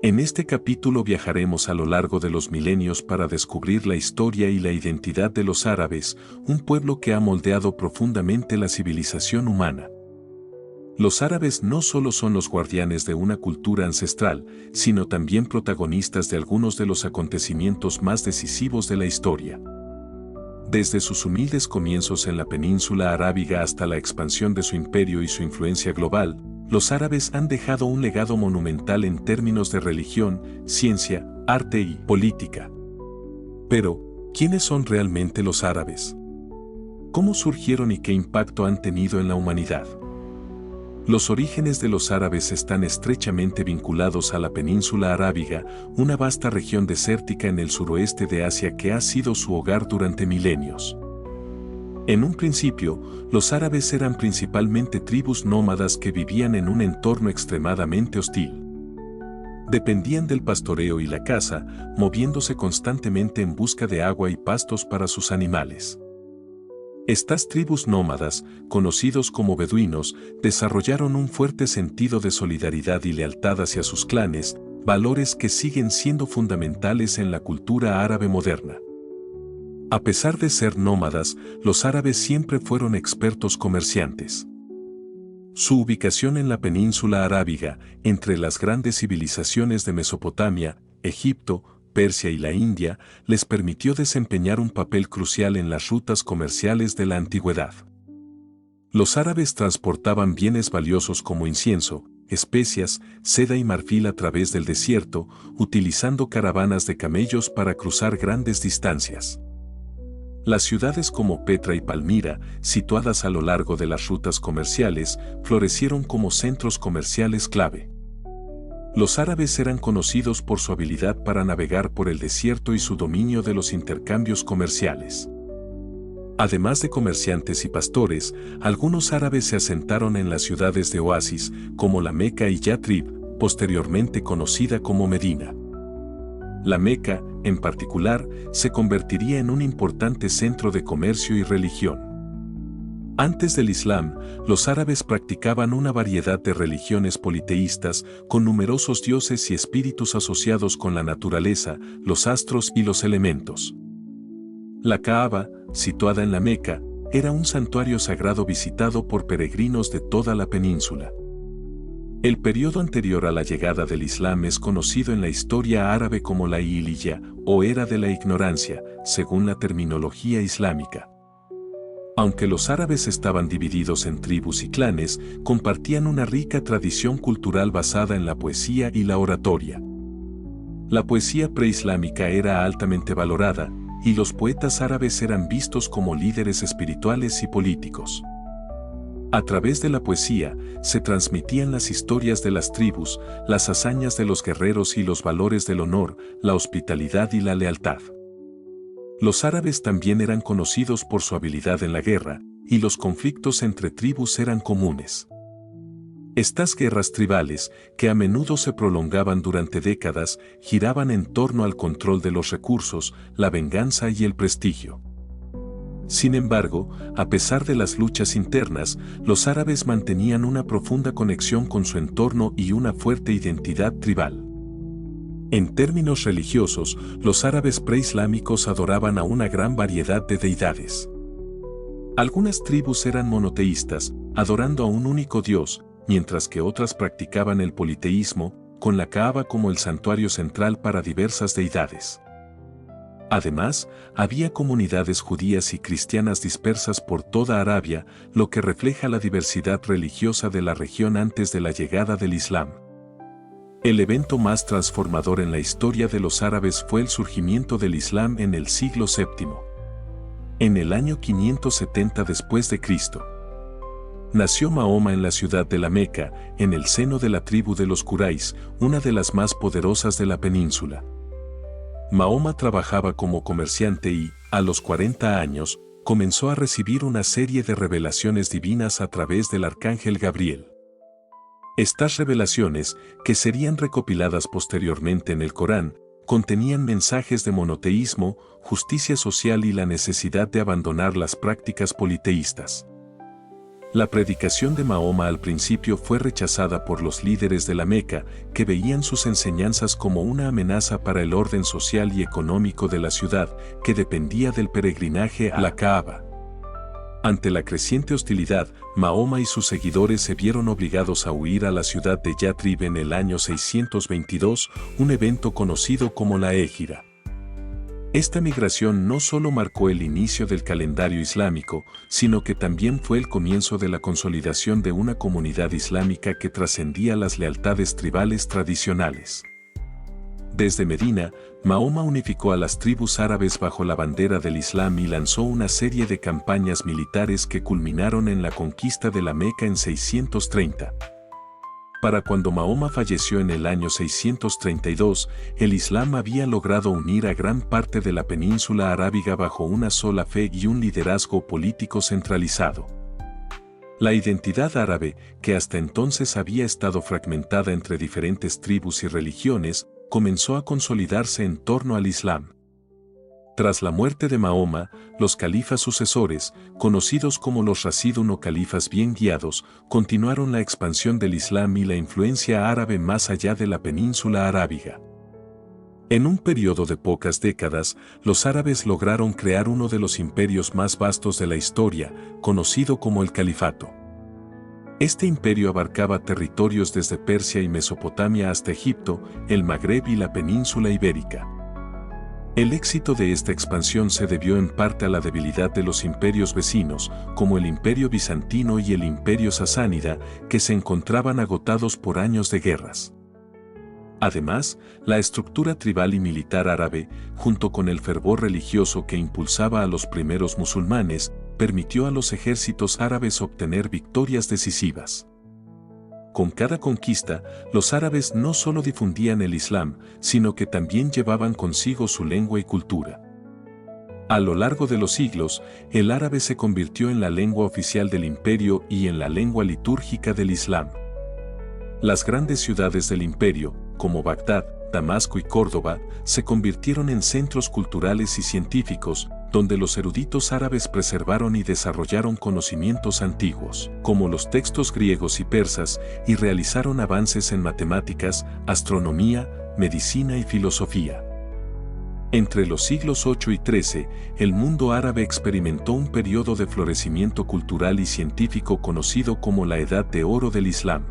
En este capítulo viajaremos a lo largo de los milenios para descubrir la historia y la identidad de los árabes, un pueblo que ha moldeado profundamente la civilización humana. Los árabes no solo son los guardianes de una cultura ancestral, sino también protagonistas de algunos de los acontecimientos más decisivos de la historia. Desde sus humildes comienzos en la península arábiga hasta la expansión de su imperio y su influencia global, los árabes han dejado un legado monumental en términos de religión, ciencia, arte y política. Pero, ¿quiénes son realmente los árabes? ¿Cómo surgieron y qué impacto han tenido en la humanidad? Los orígenes de los árabes están estrechamente vinculados a la península arábiga, una vasta región desértica en el suroeste de Asia que ha sido su hogar durante milenios. En un principio, los árabes eran principalmente tribus nómadas que vivían en un entorno extremadamente hostil. Dependían del pastoreo y la caza, moviéndose constantemente en busca de agua y pastos para sus animales. Estas tribus nómadas, conocidos como beduinos, desarrollaron un fuerte sentido de solidaridad y lealtad hacia sus clanes, valores que siguen siendo fundamentales en la cultura árabe moderna. A pesar de ser nómadas, los árabes siempre fueron expertos comerciantes. Su ubicación en la península arábiga, entre las grandes civilizaciones de Mesopotamia, Egipto, Persia y la India, les permitió desempeñar un papel crucial en las rutas comerciales de la antigüedad. Los árabes transportaban bienes valiosos como incienso, especias, seda y marfil a través del desierto, utilizando caravanas de camellos para cruzar grandes distancias. Las ciudades como Petra y Palmira, situadas a lo largo de las rutas comerciales, florecieron como centros comerciales clave. Los árabes eran conocidos por su habilidad para navegar por el desierto y su dominio de los intercambios comerciales. Además de comerciantes y pastores, algunos árabes se asentaron en las ciudades de oasis, como la Meca y Yatrib, posteriormente conocida como Medina. La Meca, en particular, se convertiría en un importante centro de comercio y religión. Antes del Islam, los árabes practicaban una variedad de religiones politeístas, con numerosos dioses y espíritus asociados con la naturaleza, los astros y los elementos. La Kaaba, situada en la Meca, era un santuario sagrado visitado por peregrinos de toda la península. El periodo anterior a la llegada del Islam es conocido en la historia árabe como la Jahiliyya, o Era de la Ignorancia, según la terminología islámica. Aunque los árabes estaban divididos en tribus y clanes, compartían una rica tradición cultural basada en la poesía y la oratoria. La poesía preislámica era altamente valorada, y los poetas árabes eran vistos como líderes espirituales y políticos. A través de la poesía, se transmitían las historias de las tribus, las hazañas de los guerreros y los valores del honor, la hospitalidad y la lealtad. Los árabes también eran conocidos por su habilidad en la guerra, y los conflictos entre tribus eran comunes. Estas guerras tribales, que a menudo se prolongaban durante décadas, giraban en torno al control de los recursos, la venganza y el prestigio. Sin embargo, a pesar de las luchas internas, los árabes mantenían una profunda conexión con su entorno y una fuerte identidad tribal. En términos religiosos, los árabes preislámicos adoraban a una gran variedad de deidades. Algunas tribus eran monoteístas, adorando a un único dios, mientras que otras practicaban el politeísmo, con la Kaaba como el santuario central para diversas deidades. Además, había comunidades judías y cristianas dispersas por toda Arabia, lo que refleja la diversidad religiosa de la región antes de la llegada del Islam. El evento más transformador en la historia de los árabes fue el surgimiento del Islam en el siglo VII. En el año 570 después de Cristo. Nació Mahoma en la ciudad de la Meca, en el seno de la tribu de los Quraysh, una de las más poderosas de la península. Mahoma trabajaba como comerciante y, a los 40 años, comenzó a recibir una serie de revelaciones divinas a través del arcángel Gabriel. Estas revelaciones, que serían recopiladas posteriormente en el Corán, contenían mensajes de monoteísmo, justicia social y la necesidad de abandonar las prácticas politeístas. La predicación de Mahoma al principio fue rechazada por los líderes de la Meca, que veían sus enseñanzas como una amenaza para el orden social y económico de la ciudad, que dependía del peregrinaje a la Kaaba. Ante la creciente hostilidad, Mahoma y sus seguidores se vieron obligados a huir a la ciudad de Yatrib en el año 622, un evento conocido como la Hégira. Esta migración no solo marcó el inicio del calendario islámico, sino que también fue el comienzo de la consolidación de una comunidad islámica que trascendía las lealtades tribales tradicionales. Desde Medina, Mahoma unificó a las tribus árabes bajo la bandera del Islam y lanzó una serie de campañas militares que culminaron en la conquista de la Meca en 630. Para cuando Mahoma falleció en el año 632, el Islam había logrado unir a gran parte de la península arábiga bajo una sola fe y un liderazgo político centralizado. La identidad árabe, que hasta entonces había estado fragmentada entre diferentes tribus y religiones, comenzó a consolidarse en torno al Islam. Tras la muerte de Mahoma, los califas sucesores, conocidos como los Rashidun o califas bien guiados, continuaron la expansión del Islam y la influencia árabe más allá de la península arábiga. En un periodo de pocas décadas, los árabes lograron crear uno de los imperios más vastos de la historia, conocido como el Califato. Este imperio abarcaba territorios desde Persia y Mesopotamia hasta Egipto, el Magreb y la península ibérica. El éxito de esta expansión se debió en parte a la debilidad de los imperios vecinos, como el Imperio Bizantino y el Imperio Sasánida, que se encontraban agotados por años de guerras. Además, la estructura tribal y militar árabe, junto con el fervor religioso que impulsaba a los primeros musulmanes, permitió a los ejércitos árabes obtener victorias decisivas. Con cada conquista, los árabes no solo difundían el Islam, sino que también llevaban consigo su lengua y cultura. A lo largo de los siglos, el árabe se convirtió en la lengua oficial del imperio y en la lengua litúrgica del Islam. Las grandes ciudades del imperio, como Bagdad, Damasco y Córdoba, se convirtieron en centros culturales y científicos, donde los eruditos árabes preservaron y desarrollaron conocimientos antiguos, como los textos griegos y persas, y realizaron avances en matemáticas, astronomía, medicina y filosofía. Entre los siglos 8 y 13, el mundo árabe experimentó un periodo de florecimiento cultural y científico conocido como la Edad de Oro del Islam.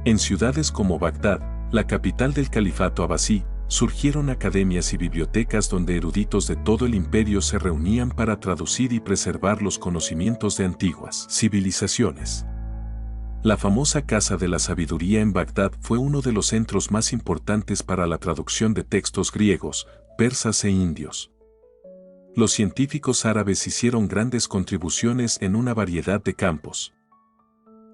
En ciudades como Bagdad, la capital del califato abasí, surgieron academias y bibliotecas donde eruditos de todo el imperio se reunían para traducir y preservar los conocimientos de antiguas civilizaciones. La famosa Casa de la Sabiduría en Bagdad fue uno de los centros más importantes para la traducción de textos griegos, persas e indios. Los científicos árabes hicieron grandes contribuciones en una variedad de campos.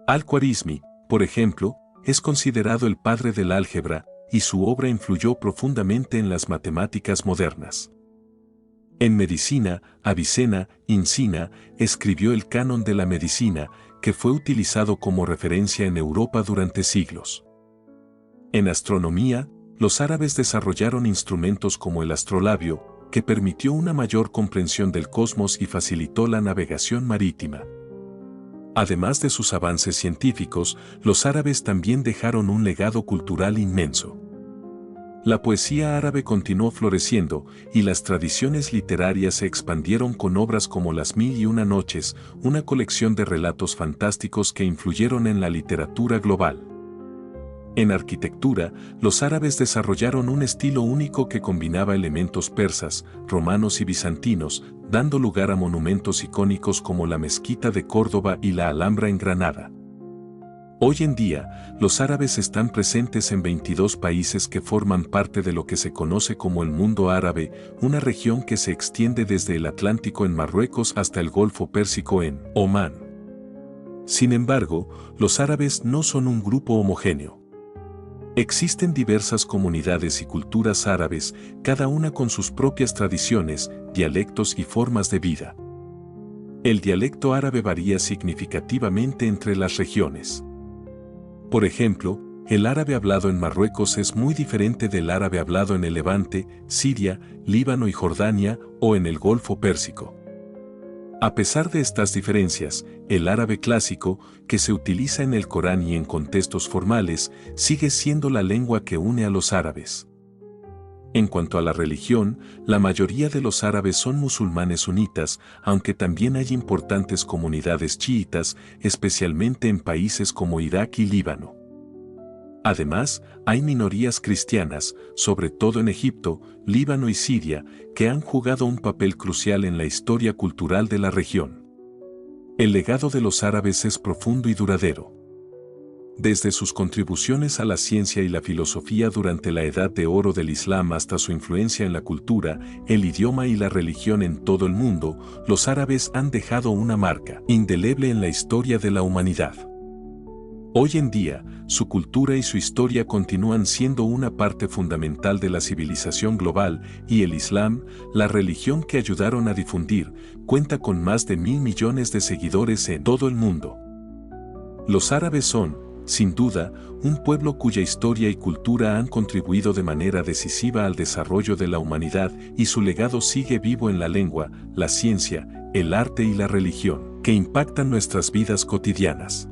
Al-Khwarizmi, por ejemplo, es considerado el padre del álgebra, y su obra influyó profundamente en las matemáticas modernas. En medicina, Avicena, Insina, escribió el Canon de la Medicina, que fue utilizado como referencia en Europa durante siglos. En astronomía, los árabes desarrollaron instrumentos como el astrolabio, que permitió una mayor comprensión del cosmos y facilitó la navegación marítima. Además de sus avances científicos, los árabes también dejaron un legado cultural inmenso. La poesía árabe continuó floreciendo y las tradiciones literarias se expandieron con obras como Las Mil y Una Noches, una colección de relatos fantásticos que influyeron en la literatura global. En arquitectura, los árabes desarrollaron un estilo único que combinaba elementos persas, romanos y bizantinos, dando lugar a monumentos icónicos como la Mezquita de Córdoba y la Alhambra en Granada. Hoy en día, los árabes están presentes en 22 países que forman parte de lo que se conoce como el mundo árabe, una región que se extiende desde el Atlántico en Marruecos hasta el Golfo Pérsico en Omán. Sin embargo, los árabes no son un grupo homogéneo. Existen diversas comunidades y culturas árabes, cada una con sus propias tradiciones, dialectos y formas de vida. El dialecto árabe varía significativamente entre las regiones. Por ejemplo, el árabe hablado en Marruecos es muy diferente del árabe hablado en el Levante, Siria, Líbano y Jordania, o en el Golfo Pérsico. A pesar de estas diferencias, el árabe clásico, que se utiliza en el Corán y en contextos formales, sigue siendo la lengua que une a los árabes. En cuanto a la religión, la mayoría de los árabes son musulmanes sunitas, aunque también hay importantes comunidades chiitas, especialmente en países como Irak y Líbano. Además, hay minorías cristianas, sobre todo en Egipto, Líbano y Siria, que han jugado un papel crucial en la historia cultural de la región. El legado de los árabes es profundo y duradero. Desde sus contribuciones a la ciencia y la filosofía durante la Edad de Oro del Islam hasta su influencia en la cultura, el idioma y la religión en todo el mundo, los árabes han dejado una marca indeleble en la historia de la humanidad. Hoy en día, su cultura y su historia continúan siendo una parte fundamental de la civilización global y el Islam, la religión que ayudaron a difundir, cuenta con más de 1.000 millones de seguidores en todo el mundo. Los árabes son, sin duda, un pueblo cuya historia y cultura han contribuido de manera decisiva al desarrollo de la humanidad y su legado sigue vivo en la lengua, la ciencia, el arte y la religión, que impactan nuestras vidas cotidianas.